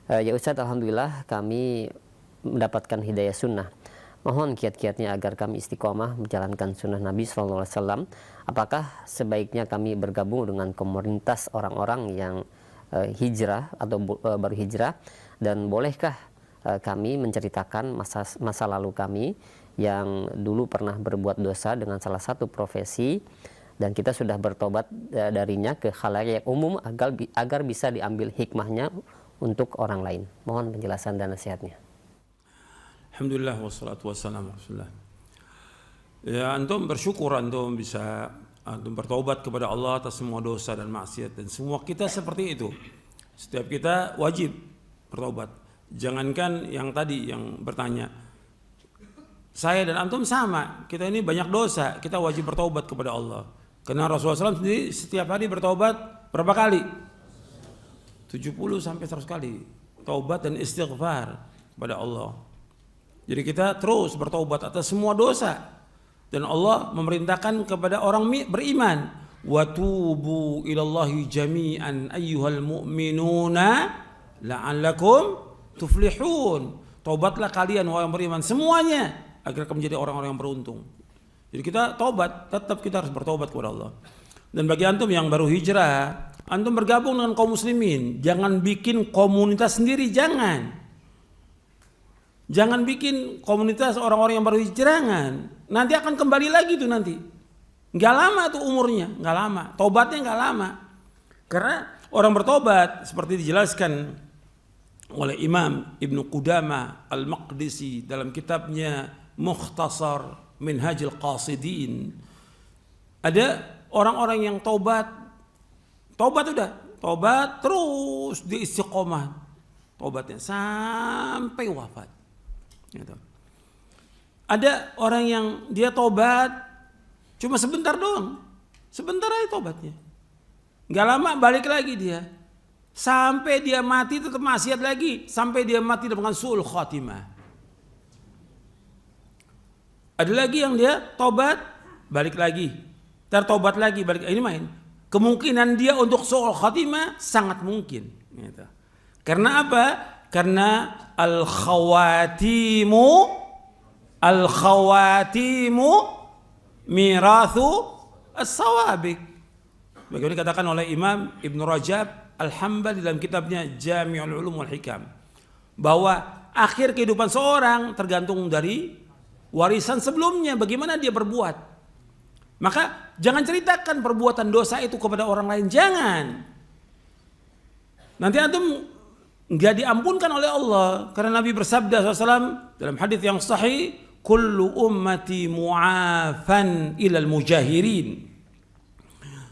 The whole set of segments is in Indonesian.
Ya Ustadz, alhamdulillah kami mendapatkan hidayah sunnah. Mohon kiat-kiatnya agar kami istiqomah menjalankan sunnah Nabi SAW. Apakah sebaiknya kami bergabung dengan komunitas orang-orang yang hijrah atau baru hijrah, dan bolehkah kami menceritakan masa lalu kami yang dulu pernah berbuat dosa dengan salah satu profesi, dan kita sudah bertobat darinya ke khalayak umum agar bisa diambil hikmahnya untuk orang lain. Mohon penjelasan dan nasihatnya. Alhamdulillah wassalatu wassalamu Rasulullah. Ya, antum bersyukur antum bisa antum bertobat kepada Allah atas semua dosa dan maksiat, dan semua kita seperti itu. Setiap kita wajib bertobat. Jangankan yang tadi yang bertanya, saya dan antum sama, kita ini banyak dosa, kita wajib bertobat kepada Allah. Karena Rasulullah SAW sendiri setiap hari bertobat berapa kali? 70 sampai 100 kali taubat dan istighfar kepada Allah. Jadi kita terus bertaubat atas semua dosa, dan Allah memerintahkan kepada orang beriman, wa tubu ilallahi jami'an ayyuhal mu'minuna la'allakum tuflihun. Taubatlah kalian wahai yang beriman semuanya agar kamu menjadi orang-orang yang beruntung. Jadi kita taubat, tetap kita harus bertaubat kepada Allah. Dan bagi antum yang baru hijrah, antum bergabung dengan kaum muslimin. Jangan bikin komunitas sendiri, jangan. Jangan bikin komunitas orang-orang yang baru hijrah, jangan. Nanti akan kembali lagi tuh nanti. Nggak lama tuh umurnya, nggak lama. Tobatnya nggak lama. Karena orang bertobat seperti dijelaskan oleh Imam Ibnu Qudamah Al-Maqdisi dalam kitabnya Mukhtasar Minhajul Qasidin. Ada orang-orang yang tobat terus di istiqomah tobatnya sampai wafat. Gitu. Ada orang yang dia tobat cuma sebentar doang, sebentar aja tobatnya, nggak lama balik lagi dia, sampai dia mati tetap maksiat lagi, sampai dia mati dengan su'ul khatimah. Ada lagi yang dia tobat balik lagi, tertobat lagi balik, ini main. Kemungkinan dia untuk su'ul khatimah sangat mungkin. Gitu. Karena apa? Karena al-khawatimu mirathu as-sawabiq. Bagaimana dikatakan oleh Imam Ibn Rajab Al-Hambali dalam kitabnya Jami'ul Ulum wal Hikam, bahwa akhir kehidupan seorang tergantung dari warisan sebelumnya, bagaimana dia berbuat. Maka jangan ceritakan perbuatan dosa itu kepada orang lain, jangan. Nanti antum nggak diampunkan oleh Allah, karena Nabi bersabda SAW dalam hadis yang sahih, kullu ummati mu'afan ilal mujahirin.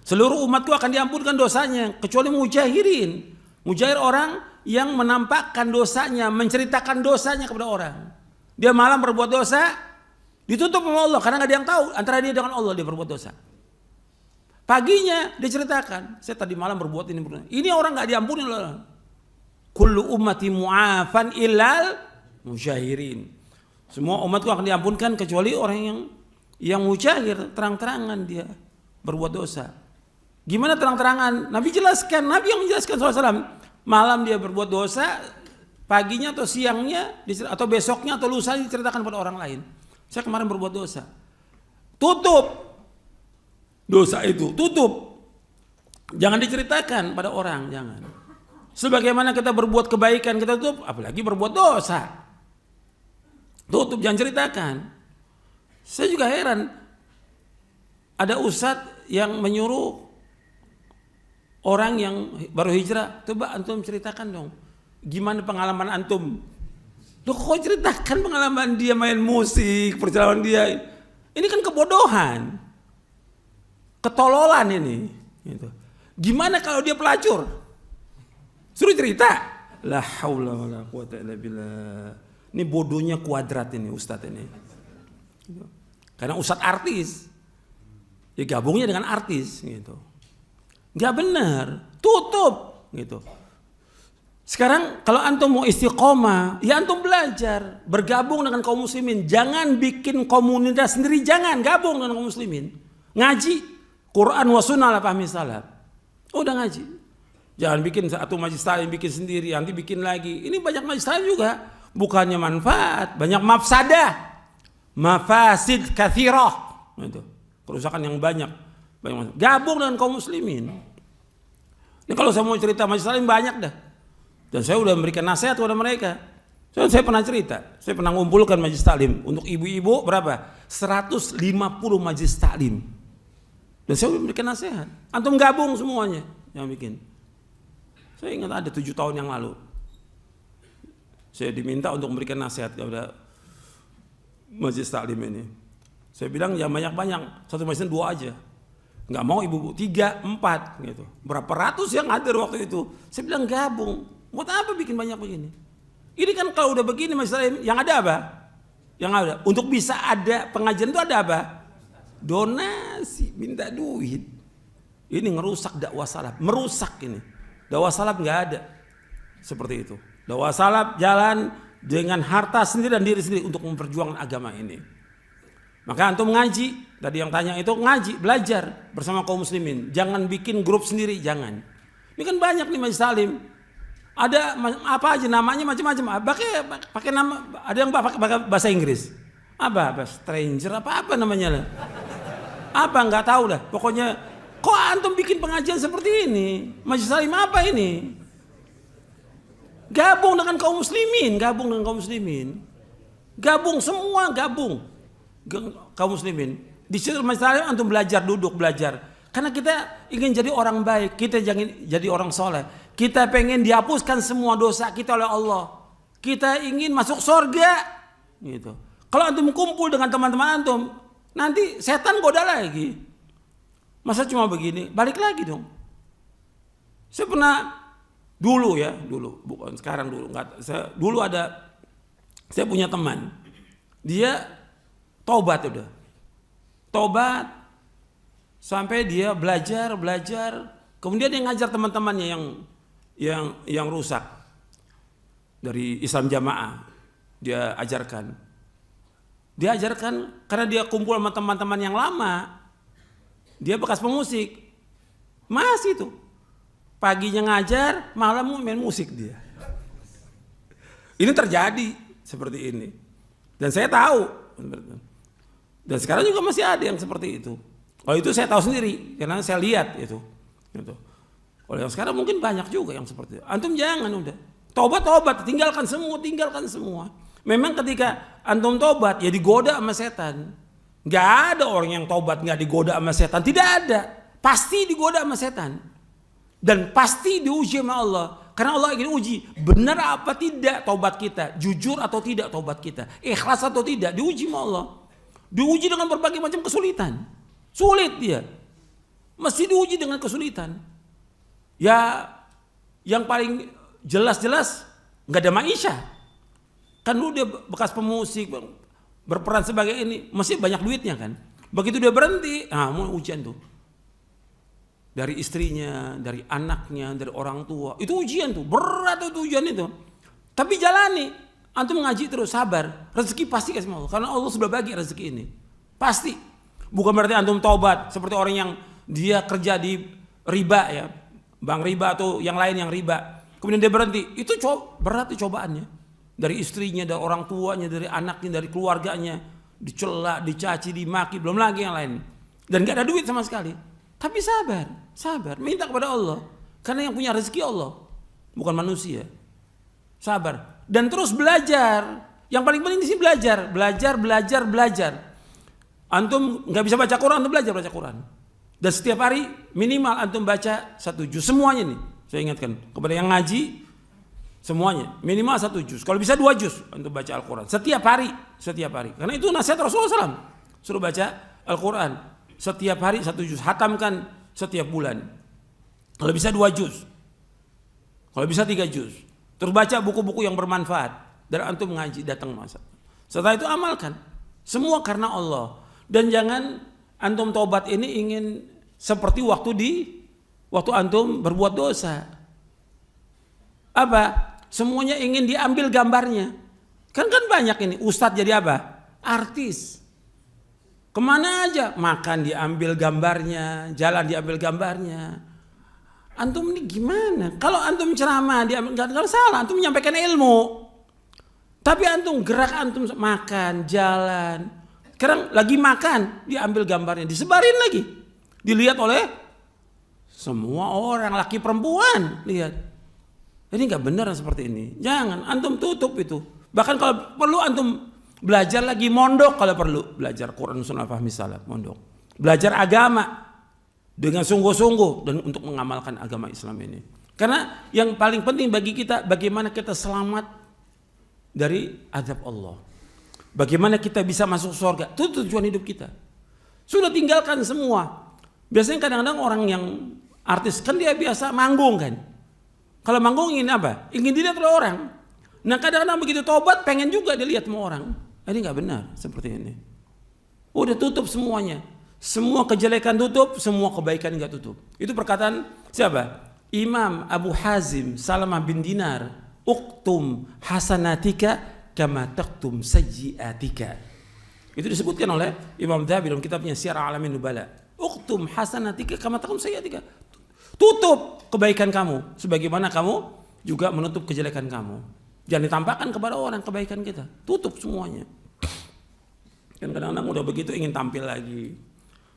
Seluruh umatku akan diampunkan dosanya kecuali mujahirin. Mujahir orang yang menampakkan dosanya, menceritakan dosanya kepada orang. Dia malam berbuat dosa, ditutup sama Allah karena nggak ada yang tahu antara dia dengan Allah dia berbuat dosa. Paginya diceritakan, saya tadi malam berbuat ini. Ini orang nggak diampuni oleh Allah. Kullu ummati mu'afan illal mujahirin. Semua umatku akan diampunkan kecuali orang yang mujahir, terang-terangan dia berbuat dosa. Gimana terang-terangan? Nabi yang menjelaskan SAW. Malam dia berbuat dosa, paginya atau siangnya atau besoknya atau lusa diceritakan pada orang lain. Saya kemarin berbuat dosa. Tutup dosa itu, tutup. Jangan diceritakan pada orang, jangan. Sebagaimana kita berbuat kebaikan kita tutup, apalagi berbuat dosa. Tutup, jangan ceritakan. Saya juga heran, ada ustadz yang menyuruh orang yang baru hijrah, coba antum ceritakan dong, gimana pengalaman antum. Loh, kok ceritakan pengalaman dia main musik, perjalanan dia. Ini kan kebodohan, ketololan ini. Gitu. Gimana kalau dia pelacur? Suruh cerita. La haula wala quwata illa billah. Ini bodohnya kuadrat ini ustadz ini. Karena ustadz artis, ya gabungnya dengan artis gitu. Gak benar, tutup gitu. Sekarang kalau antum mau istiqomah, ya antum belajar, bergabung dengan kaum muslimin. Jangan bikin komunitas sendiri, jangan gabung dengan kaum muslimin. Ngaji Quran wa sunnah ala fahmi salaf. Udah ngaji. Jangan bikin satu majelis taklim bikin sendiri, nanti bikin lagi. Ini banyak majelis taklim juga, bukannya manfaat, banyak mafsadah, mafasid katsirah. Itu kerusakan yang banyak. Gabung dengan kaum muslimin. Ini kalau saya mau cerita majelis taklim banyak dah. Dan saya udah memberikan nasihat kepada mereka. Saya pernah cerita, saya pernah ngumpulkan majelis taklim untuk ibu-ibu berapa? 150 majelis taklim. Dan saya udah memberikan nasihat. Antum gabung semuanya yang bikin. Saya ingat ada 7 tahun yang lalu. Saya diminta untuk memberikan nasihat kepada majelis taklim ini. Saya bilang ya banyak-banyak, satu majelis 2 aja. Nggak mau ibu-ibu 3, 4 gitu. Berapa ratus yang hadir waktu itu. Saya bilang gabung. Buat apa bikin banyak begini? Ini kan kalau udah begini majelis taklim yang ada apa? Yang ada untuk bisa ada pengajian itu ada apa? Donasi, minta duit. Ini ngerusak dakwah salaf, merusak ini. Dakwah salaf nggak ada seperti itu. Dakwah salaf jalan dengan harta sendiri dan diri sendiri untuk memperjuangkan agama ini. Maka antum ngaji, tadi yang tanya itu ngaji, belajar bersama kaum muslimin. Jangan bikin grup sendiri, jangan. Ini kan banyak nih majelis taklim. Ada apa aja namanya macam-macam. Pakai nama, ada yang pakai bahasa Inggris. Apa stranger apa namanya lah. Apa nggak tahu dah. Pokoknya kok antum bikin pengajian seperti ini? Majelis taklim apa ini? Gabung dengan kaum muslimin, Gabung semua, kaum muslimin. Di situ majelis taklim antum belajar, duduk belajar. Karena kita ingin jadi orang baik, kita jangan jadi orang soleh. Kita pengen dihapuskan semua dosa kita oleh Allah. Kita ingin masuk surga. Gitu. Kalau antum kumpul dengan teman-teman antum, nanti setan goda lagi. Masa cuma begini, balik lagi dong. Saya pernah dulu, bukan sekarang dulu. Saya punya teman, dia tobat udah. Tobat sampai dia belajar, kemudian dia ngajar teman-temannya yang rusak dari Islam Jamaah. Dia ajarkan karena dia kumpul sama teman-teman yang lama. Dia bekas pemusik, masih tuh paginya ngajar, malam main musik dia. Ini terjadi seperti ini, dan saya tahu, dan sekarang juga masih ada yang seperti itu. Kalau itu saya tahu sendiri, karena saya lihat itu. Kalau yang sekarang mungkin banyak juga yang seperti itu. Antum jangan udah. Tobat, tinggalkan semua. Memang ketika antum tobat ya digoda sama setan. Gak ada orang yang tobat gak digoda sama setan, tidak ada. Pasti digoda sama setan. Dan pasti diuji sama Allah. Karena Allah ingin uji, benar apa tidak tobat kita, jujur atau tidak tobat kita, ikhlas atau tidak, diuji sama Allah. Diuji dengan berbagai macam kesulitan. Sulit dia. Mesti diuji dengan kesulitan. Ya yang paling jelas nggak ada maisha. Kan lu dia bekas pemusik, berperan sebagai ini, mesti banyak duitnya kan. Begitu dia berhenti, mau ujian tuh. Dari istrinya, dari anaknya, dari orang tua. Itu ujian tuh, berat tuh ujian itu. Tapi jalani. Antum ngaji terus, sabar. Rezeki pasti kasih Allah. Karena Allah sudah bagi rezeki ini. Pasti. Bukan berarti antum taubat. Seperti orang yang dia kerja di riba ya. Bank riba atau yang lain yang riba. Kemudian dia berhenti. Itu berat itu cobaannya. Dari istrinya, dari orang tuanya, dari anaknya, dari keluarganya. Dicela, dicaci, dimaki. Belum lagi yang lain. Dan gak ada duit sama sekali. Tapi sabar. Minta kepada Allah. Karena yang punya rezeki Allah. Bukan manusia. Sabar. Dan terus belajar. Yang paling penting di sini belajar. Antum nggak bisa baca Quran, antum belajar baca Quran. Dan setiap hari minimal antum baca 1 juz semuanya nih. Saya ingatkan kepada yang ngaji semuanya minimal 1 juz. Kalau bisa 2 juz antum baca Al-Quran setiap hari. Karena itu nasihat Rasulullah SAW. Suruh baca Al-Quran setiap hari 1 juz. Hatamkan setiap bulan. Kalau bisa 2 juz. Kalau bisa 3 juz. Terus baca buku-buku yang bermanfaat. Dan antum ngaji datang masa. Setelah itu amalkan. Semua karena Allah. Dan jangan antum tobat ini ingin seperti waktu antum berbuat dosa. Apa? Semuanya ingin diambil gambarnya. Kan banyak ini. Ustadz jadi apa? Artis. Kemana aja? Makan diambil gambarnya. Jalan diambil gambarnya. antum ini gimana? Kalau antum ceramah dia nggak salah, antum menyampaikan ilmu. Tapi antum gerak, antum makan, jalan. Sekarang lagi makan, diambil gambarnya, disebarin lagi. Dilihat oleh semua orang, laki perempuan, lihat. Ini nggak benar seperti ini. Jangan, antum tutup itu. Bahkan kalau perlu antum belajar lagi, mondok kalau perlu. Belajar Quran Sunnah Fahmi Salaf, mondok. Belajar agama dengan sungguh-sungguh dan untuk mengamalkan agama Islam ini. Karena yang paling penting bagi kita, bagaimana kita selamat dari azab Allah. Bagaimana kita bisa masuk surga. Itu tujuan hidup kita. Sudah tinggalkan semua. Biasanya kadang-kadang orang yang artis kan dia biasa manggung kan. Kalau manggung ingin apa? Ingin dilihat oleh orang. Nah kadang-kadang begitu tobat pengen juga dilihat sama orang. Ini nggak benar seperti ini. Udah tutup semuanya. Semua kejelekan tutup, semua kebaikan nggak tutup. Itu perkataan siapa? Imam Abu Hazim Salamah bin Dinar. Uktum hasanatika kama taktum sayyiatika. Itu disebutkan oleh Imam Dhahabi dalam kitabnya Syiar A'lamin Nubala. Uktum hasanatika kama taktum sayyiatika. Tutup kebaikan kamu sebagaimana kamu juga menutup kejelekan kamu. Jangan ditampakkan kepada orang kebaikan kita. Tutup semuanya. Dan kadang-kadang udah begitu ingin tampil lagi.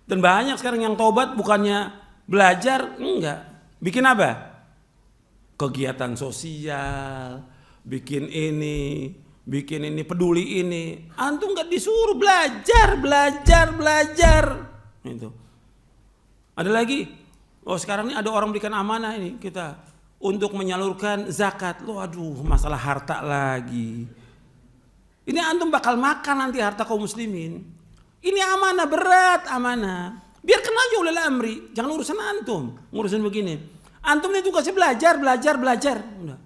Dan banyak sekarang yang tobat bukannya belajar, enggak. Bikin apa? Kegiatan sosial, bikin ini, peduli ini. Antum nggak disuruh belajar. Itu. Ada lagi. Oh sekarang ini ada orang berikan amanah ini kita untuk menyalurkan zakat. Loh aduh masalah harta lagi. Ini antum bakal makan nanti harta kaum muslimin. Ini amanah berat amanah. Biarkan aja ulil amri. Jangan urusan antum. Ngurusin begini. Antum ini tugasnya belajar. Udah.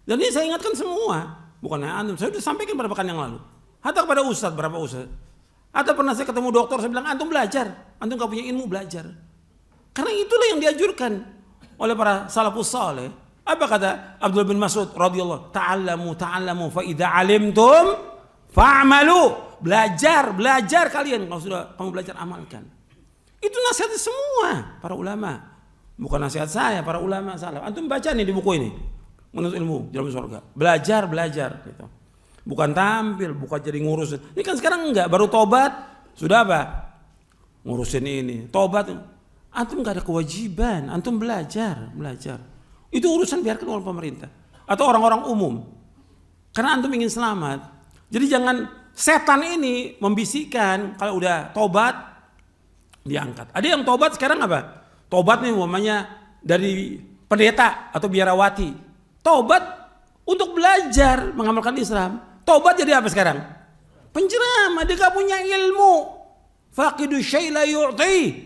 Dan ini saya ingatkan semua. Bukan hanya antum. Saya sudah sampaikan pada pekan yang lalu. Hatta kepada ustadz, berapa ustadz. Hatta pernah saya ketemu dokter, saya bilang antum belajar. Antum gak punya ilmu belajar. Karena itulah yang dianjurkan oleh para salafus saleh. Apa kata Abdullah bin Mas'ud radhiyallahu ta'allamu fa idza alimtum fa'malu. Belajar kalian. Kalau sudah kamu belajar amalkan. Itu nasihat semua para ulama. Bukan nasihat saya, para ulama salaf. Antum baca nih di buku ini. Menuntut ilmu dalam surga. Belajar gitu. Bukan tampil, bukan jadi ngurus. Ini kan sekarang enggak, baru tobat sudah apa? Ngurusin ini. Tobat. Antum enggak ada kewajiban, antum belajar. Itu urusan biarkan oleh pemerintah atau orang-orang umum. Karena antum ingin selamat. Jadi jangan setan ini membisikkan kalau udah tobat diangkat. Ada yang tobat sekarang apa? Tobat nih umpamanya dari pendeta atau biarawati. Tobat untuk belajar mengamalkan Islam. Tobat jadi apa sekarang? Penceramah, dia gak punya ilmu. Faqidu syai' la yu'ti.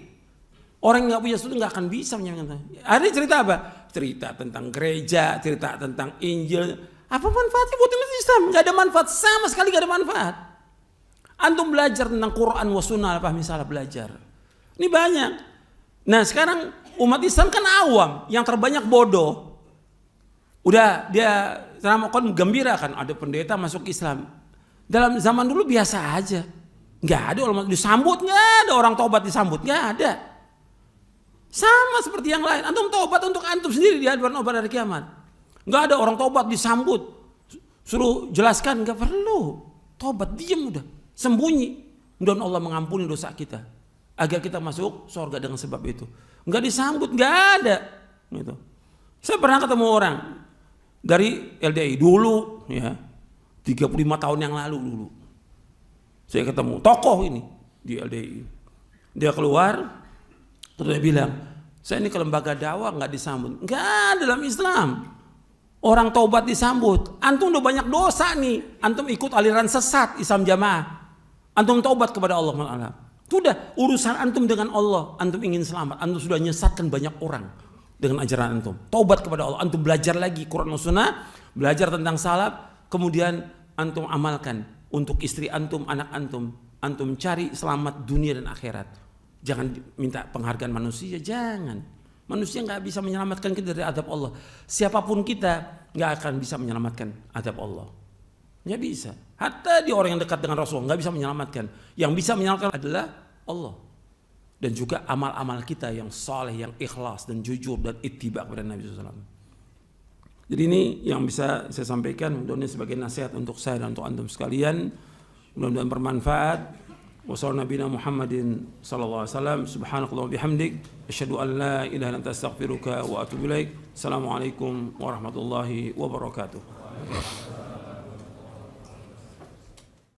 Orang yang gak punya sesuatu gak akan bisa menyampaikan. Ada cerita apa? Cerita tentang gereja, cerita tentang Injil. Apa manfaatnya buat umat Islam? Gak ada manfaat, sama sekali gak ada manfaat. Antum belajar tentang Quran wa sunnah, apa misalnya belajar. Ini banyak. Nah sekarang umat Islam kan awam, yang terbanyak bodoh. Udah dia kan gembira kan ada pendeta masuk Islam. Dalam zaman dulu biasa aja. Nggak ada orang disambut, nggak ada orang tobat disambut, nggak ada. Sama seperti yang lain. Antum tobat untuk antum sendiri di hadapan Allah dari kiamat. Nggak ada orang tobat disambut. Suruh jelaskan, nggak perlu. Tobat diam udah, sembunyi. Mudah-mudahan Allah mengampuni dosa kita agar kita masuk surga dengan sebab itu. Nggak disambut, nggak ada. Gitu. Saya pernah ketemu orang dari LDI dulu ya 35 tahun yang lalu dulu saya ketemu tokoh ini di LDI. Dia keluar terus dia bilang, saya ini ke lembaga dakwah nggak disambut. Nggak, dalam Islam orang taubat disambut. Antum udah banyak dosa nih, antum ikut aliran sesat Islam Jamaah, antum taubat kepada Allah Ta'ala. Sudah urusan antum dengan Allah. Antum ingin selamat, antum sudah nyesatkan banyak orang dengan ajaran antum. Taubat kepada Allah, antum belajar lagi Quran dan Sunnah, belajar tentang salaf, kemudian antum amalkan untuk istri antum, anak antum. Antum cari selamat dunia dan akhirat. Jangan minta penghargaan manusia, jangan. Manusia nggak bisa menyelamatkan kita dari azab Allah. Siapapun kita nggak akan bisa menyelamatkan azab Allah. Nggak bisa. Hatta di orang yang dekat dengan Rasulullah nggak bisa menyelamatkan. Yang bisa menyelamatkan adalah Allah. dan juga amal-amal kita yang saleh, yang ikhlas dan jujur dan ittiba kepada Nabi SAW. Jadi ini yang bisa saya sampaikan, mudah-mudahan sebagai nasihat untuk saya dan untuk antum sekalian, mudah-mudahan bermanfaat. Wassalamualaikum warahmatullahi Muhammadin sallallahu alaihi wasallam, subhanakallah bihamdik, asyhadu an la ilaha illa anta astaghfiruka wa atubu ilaik. Assalamualaikum warahmatullahi wabarakatuh.